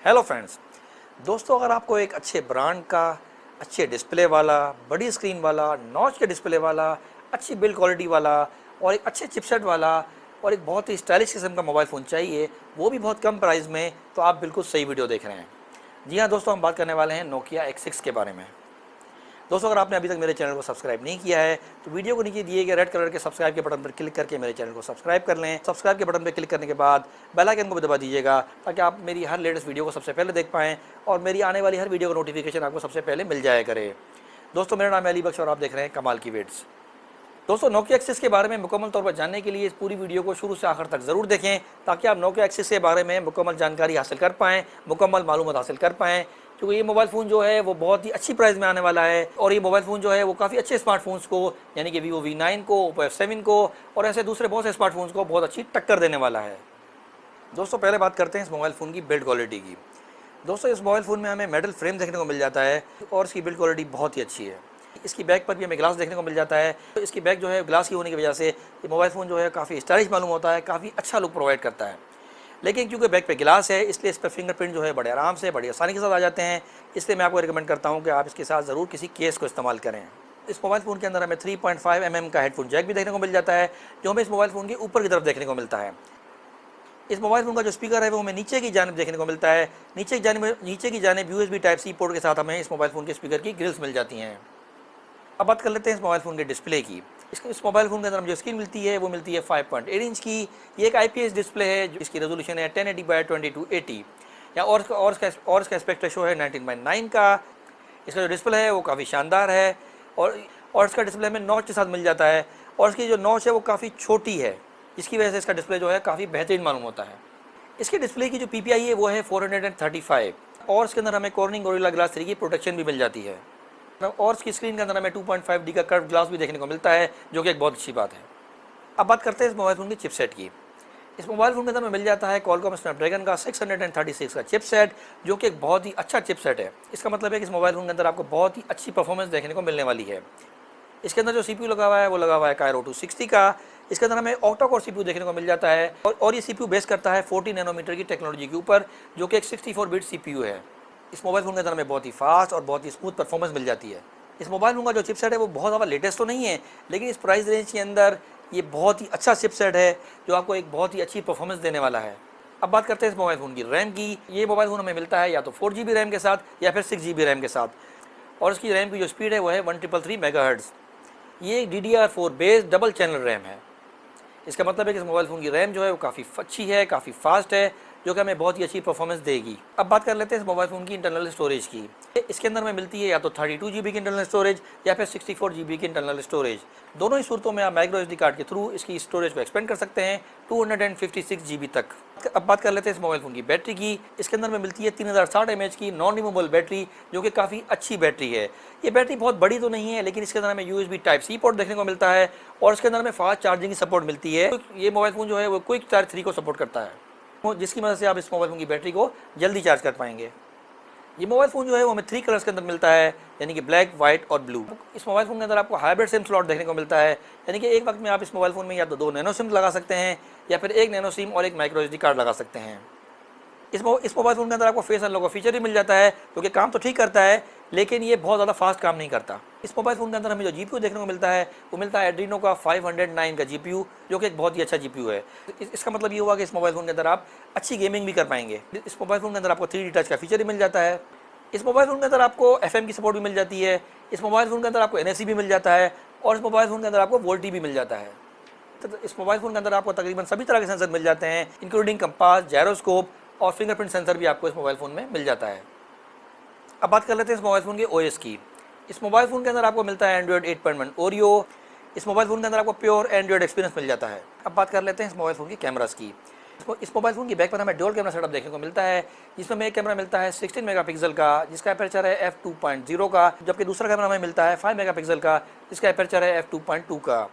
Hello friends, दोस्तों अगर आपको एक अच्छे ब्रांड का, अच्छे डिस्प्ले वाला, बड़ी स्क्रीन वाला, नॉच के डिस्प्ले वाला, अच्छी बिल्ड क्वालिटी वाला और एक अच्छे चिपसेट वाला और एक बहुत ही स्टाइलिश किस्म का मोबाइल फ़ोन चाहिए, वो भी बहुत कम प्राइस में, तो आप बिल्कुल सही वीडियो देख रहे हैं। जी हाँ दोस्तों, हम बात करने वाले हैं नोकिया X6 के बारे में। दोस्तों अगर आपने अभी तक मेरे चैनल को सब्सक्राइब नहीं किया है तो वीडियो को नीचे दिए गए रेड कलर के सब्सक्राइब के बटन पर क्लिक करके मेरे चैनल को सब्सक्राइब कर लें। सब्सक्राइब के बटन पर क्लिक करने के बाद बेल आइकन को भी दबा दीजिएगा ताकि आप मेरी हर लेटेस्ट वीडियो को सबसे पहले देख पाएँ और मेरी आने वाली हर वीडियो का नोटिफिकेशन आपको सबसे पहले मिल जाया करे। दोस्तों मेरा नाम है अली बख्श और आप देख रहे हैं कमाल की विड्स। दोस्तों नोकिया X6 के बारे में मुकम्मल तौर पर जानने के लिए इस पूरी वीडियो को शुरू से आखिर तक ज़रूर देखें ताकि आप नोकिया X6 के बारे में मुकम्मल जानकारी हासिल कर पाएँ, मुकम्मल मालूमात हासिल कर पाएँ, क्योंकि ये मोबाइल फ़ोन जो है वो बहुत ही अच्छी प्राइस में आने वाला है और ये मोबाइल फ़ोन जो है वो काफ़ी अच्छे स्मार्टफोन्स को यानी कि Vivo V9 को, Oppo F7 को और ऐसे दूसरे बहुत से स्मार्टफोन्स को बहुत अच्छी टक्कर देने वाला है। दोस्तों पहले बात करते हैं इस मोबाइल फ़ोन की बिल्ड क्वालिटी की। दोस्तों इस मोबाइल फ़ोन में हमें मेटल फ्रेम देखने को मिल जाता है और इसकी बिल्ड क्वालिटी बहुत ही अच्छी है। इसकी बैक पर भी हमें ग्लास देखने को मिल जाता है, तो इसकी बैक जो है ग्लास की होने की वजह से ये मोबाइल फ़ोन जो है काफ़ी स्टाइलिश मालूम होता है, काफ़ी अच्छा लुक प्रोवाइड करता है। लेकिन क्योंकि बैक पे ग्लास है इसलिए इस पर फिंगरप्रिंट जो है बड़े आराम से, बड़ी आसानी के साथ आ जाते हैं। इसलिए मैं आपको रिकमेंड करता हूं कि आप इसके साथ ज़रूर किसी केस को इस्तेमाल करें। इस मोबाइल फ़ोन के अंदर हमें 3.5 mm का हेडफोन जैक भी देखने को मिल जाता है, जो हमें इस मोबाइल फ़ोन के ऊपर की तरफ देखने को मिलता है। इस मोबाइल फ़ोन का जो स्पीकर है वो हमें नीचे की जानिब देखने को मिलता है। नीचे की जानिब USB Type-C पोर्ट के साथ हमें इस मोबाइल फ़ोन के स्पीकर की ग्रिल्स मिल जाती हैं। अब बात कर लेते हैं इस मोबाइल फ़ोन के डिस्प्ले की। इस मोबाइल फ़ोन के अंदर जो स्क्रीन मिलती है वो मिलती है 5.8 इंच की। ये एक IPS डिस्प्ले है जिसकी रेजोल्यूशन है 1080x2280 या और इसका एस्पेक्ट रेशो है 19:9 का। इसका जो डिस्प्ले है वो काफ़ी शानदार है और इसका डिस्प्ले हमें नॉच के साथ मिल जाता है और इसकी जो नॉच है वो काफ़ी छोटी है, जिसकी वजह से इसका डिस्प्ले जो है काफ़ी बेहतरीन मालूम होता है। इसके डिस्प्ले की जो PPI है वो है 435 और इसके अंदर हमें कॉर्निंग गोरिल्ला ग्लास 3 की प्रोटेक्शन भी मिल जाती है और इसकी स्क्रीन के अंदर हमें 2.5D का कर्व ग्लास भी देखने को मिलता है, जो कि एक बहुत अच्छी बात है। अब बात करते हैं इस मोबाइल फ़ोन की चिपसेट की। इस मोबाइल फ़ोन के अंदर हमें मिल जाता है Qualcomm स्नैपड्रैगन का 636 का चिपसेट, जो कि एक बहुत ही अच्छा चिपसेट है। इसका मतलब है कि इस मोबाइल फ़ोन के अंदर आपको बहुत ही अच्छी परफॉर्मेंस देखने को मिलने वाली है। इसके अंदर जो CPU लगा हुआ है वो लगा हुआ है Cairo 260 का। इसके अंदर हमें ऑक्टा कोर CPU देखने को मिल जाता है और ये CPU बेस करता है 40 नैनोमीटर की टेक्नोलॉजी के ऊपर, जो कि एक 64 बिट CPU है। इस मोबाइल फ़ोन के अंदर हमें बहुत ही फास्ट और बहुत ही स्मूथ परफॉर्मेंस मिल जाती है। इस मोबाइल फ़ोन का जो चिपसेट है वो बहुत ज़्यादा लेटेस्ट तो नहीं है, लेकिन इस प्राइस रेंज के अंदर ये बहुत ही अच्छा चिपसेट है जो आपको एक बहुत ही अच्छी परफॉर्मेंस देने वाला है। अब बात करते हैं इस मोबाइल फ़ोन की रैम की। ये मोबाइल फ़ोन हमें मिलता है या तो 4GB रैम के साथ या फिर 6GB रैम के साथ और इसकी रैम की जो स्पीड है वो है 1333 मेगाहर्ट्ज़। ये DDR4 based double channel RAM है। इसका मतलब है कि इस मोबाइल फ़ोन की रैम जो है वो काफ़ी अच्छी है, काफ़ी फास्ट है, जो कि हमें बहुत ही अच्छी परफॉर्मेंस देगी। अब बात कर लेते हैं इस मोबाइल फ़ोन की इंटरनल स्टोरेज की। इसके अंदर में मिलती है या तो 32GB की इंटरनल स्टोरेज या फिर 64GB की इंटरनल स्टोरेज। दोनों ही सूरतों में आप माइक्रो SD कार्ड के थ्रू इसकी स्टोरेज को एक्सपेंड कर सकते हैं 256GB तक। अब बात कर लेते हैं इस मोबाइल फ़ोन की बैटरी की। इसके अंदर में मिलती है 3060 mAh की नॉन रिमूवेबल बैटरी, जो कि काफ़ी अच्छी बैटरी है। ये बैटरी बहुत बड़ी तो नहीं है, लेकिन इसके अंदर हमें USB Type-C पोर्ट देखने को मिलता है और इसके अंदर हमें फास्ट चार्जिंग की सपोर्ट मिलती है। ये मोबाइल फ़ोन जो है वो क्विक चार्ज 3 को सपोर्ट करता है, जिसकी मदद से आप इस मोबाइल फ़ोन की बैटरी को जल्दी चार्ज कर पाएंगे। ये मोबाइल फ़ोन जो है वो हमें 3 कलर्स के अंदर मिलता है, यानी कि ब्लैक, वाइट और ब्लू। इस मोबाइल फ़ोन के अंदर आपको हाइब्रिड सिम स्लॉट देखने को मिलता है, यानी कि एक वक्त में आप इस मोबाइल फ़ोन में या तो 2 नैनो सिम लगा सकते हैं या फिर 1 नैनो सिम और 1 माइक्रो SD कार्ड लगा सकते हैं। इस मोबाइल फ़ोन के अंदर आपको फेस अनलॉक का फीचर भी मिल जाता है, जो कि काम तो ठीक करता है, लेकिन ये बहुत ज़्यादा फास्ट काम नहीं करता। इस मोबाइल फ़ोन के अंदर हमें जो GPU देखने को मिलता है वो मिलता है एड्रीनो का 509 का GPU, जो कि एक बहुत ही अच्छा GPU है। इसका मतलब ये हुआ कि इस मोबाइल फ़ोन के अंदर आप अच्छी गेमिंग भी कर पाएंगे। इस मोबाइल फ़ोन के अंदर आपको 3D टच का फीचर भी मिल जाता है। इस मोबाइल फ़ोन के अंदर आपको FM की सपोर्ट भी मिल जाती है। इस मोबाइल फ़ोन के अंदर आपको NFC भी मिल जाता है और इस मोबाइल फ़ोन के अंदर आपको वोल्टी भी मिल जाता है। तो इस मोबाइल फ़ोन के अंदर आपको तकरीबन सभी तरह के सेंसर मिल जाते हैं, इंक्लूडिंग कंपास, जायरोस्कोप और फिंगरप्रिंट सेंसर भी आपको इस मोबाइल फ़ोन में मिल जाता है। अब बात कर लेते हैं इस मोबाइल फ़ोन के OS की। इस मोबाइल फ़ोन के अंदर आपको मिलता है एंड्रॉयड 8.1 ओरियो। इस मोबाइल फ़ोन के अंदर आपको प्योर एंड्रॉयड एक्सपीरियंस मिल जाता है। अब बात कर लेते हैं इस मोबाइल फ़ोन की कैमरास की। इस मोबाइल फ़ोन की बैक पर हमें डुअल कैमरा सेटअप देखने को मिलता है, जिसमें हमें एक कैमरा मिलता है 16 मेगापिक्सल का, जिसका एपर्चर है f2.0 का, जबकि दूसरा कैमरा हमें मिलता है 5 मेगापिक्सल का, जिसका एपर्चर है f2.2 का।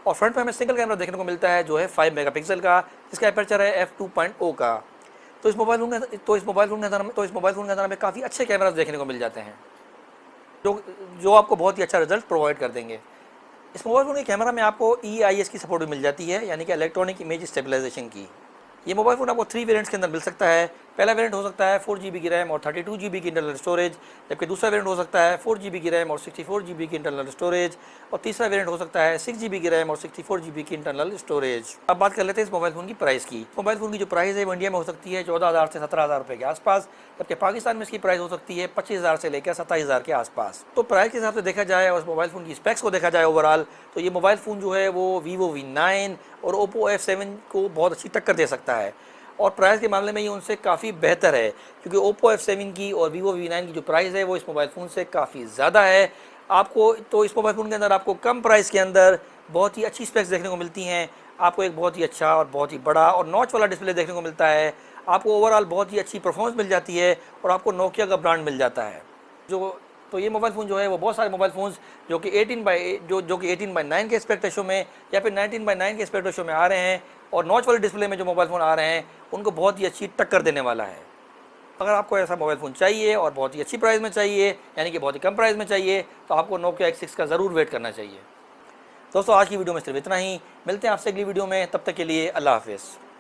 और फ्रंट पर हमें सिंगल कैमरा देखने को मिलता है जो है 5 मेगापिक्सल का, जिसका एपर्चर है f2.0 का। तो इस मोबाइल फ़ोन के अंदर हमें काफ़ी अच्छे कैमरास देखने को मिल जाते हैं, जो आपको बहुत ही अच्छा रिजल्ट प्रोवाइड कर देंगे। इस मोबाइल फ़ोन के कैमरा में आपको EIS की सपोर्ट भी मिल जाती है, यानी कि इलेक्ट्रॉनिक इमेज स्टेबलाइजेशन की। ये मोबाइल फ़ोन आपको 3 वेरिएंट्स के अंदर मिल सकता है, पहला वेरिएंट हो सकता है 4 GB की रैम और 32 GB की इंटरनल स्टोरेज, जबकि दूसरा वेरिएंट हो सकता है 4 GB की रैम और 64 GB की इंटरनल स्टोरेज, और तीसरा वेरिएंट हो सकता है 6 GB की रैम और 64 GB की इंटरनल स्टोरेज। अब बात कर लेते हैं इस मोबाइल फ़ोन की प्राइस की। मोबाइल फ़ोन की जो प्राइस है वो इंडिया में हो सकती है 14,000 से 17,000 रुपये के आसपास, जबकि पाकिस्तान में इसकी प्राइस हो सकती है 25,000 से लेकर 27,000 के आसपास। तो प्राइस के हिसाब से देखा जाए और इस मोबाइल फ़ोन की स्पेक्स को देखा जाए ओवरऑल, तो ये मोबाइल फ़ोन जो है वो Vivo V9 और Oppo F7 को बहुत अच्छी टक्कर दे सकता है, और प्राइस के मामले में ये उनसे काफ़ी बेहतर है, क्योंकि Oppo F7 की और Vivo V9 की जो प्राइस है वो इस मोबाइल फ़ोन से काफ़ी ज़्यादा है। आपको तो इस मोबाइल फ़ोन के अंदर आपको कम प्राइस के अंदर बहुत ही अच्छी स्पेक्स देखने को मिलती हैं। आपको एक बहुत ही अच्छा और बहुत ही बड़ा और नॉच वाला डिस्प्ले देखने को मिलता है। आपको ओवरऑल बहुत ही अच्छी परफॉर्मेंस मिल जाती है, और आपको नोकिया का ब्रांड मिल जाता है। तो ये मोबाइल फ़ोन जो है वो बहुत सारे मोबाइल फ़ोन्स जो कि 18/9 के एस्पेक्ट रेशो में या फिर 19/9 के एस्पेक्ट रेशो में आ रहे हैं, और नॉच वाले डिस्प्ले में जो मोबाइल फ़ोन आ रहे हैं उनको बहुत ही अच्छी टक्कर देने वाला है। अगर आपको ऐसा मोबाइल फ़ोन चाहिए और बहुत ही अच्छी प्राइस में चाहिए, यानी कि बहुत ही कम प्राइस में चाहिए, तो आपको Nokia X6 का ज़रूर वेट करना चाहिए। दोस्तों, आज की वीडियो में सिर्फ इतना ही। मिलते हैं आपसे अगली वीडियो में, तब तक के लिए अल्लाह हाफ़िज़।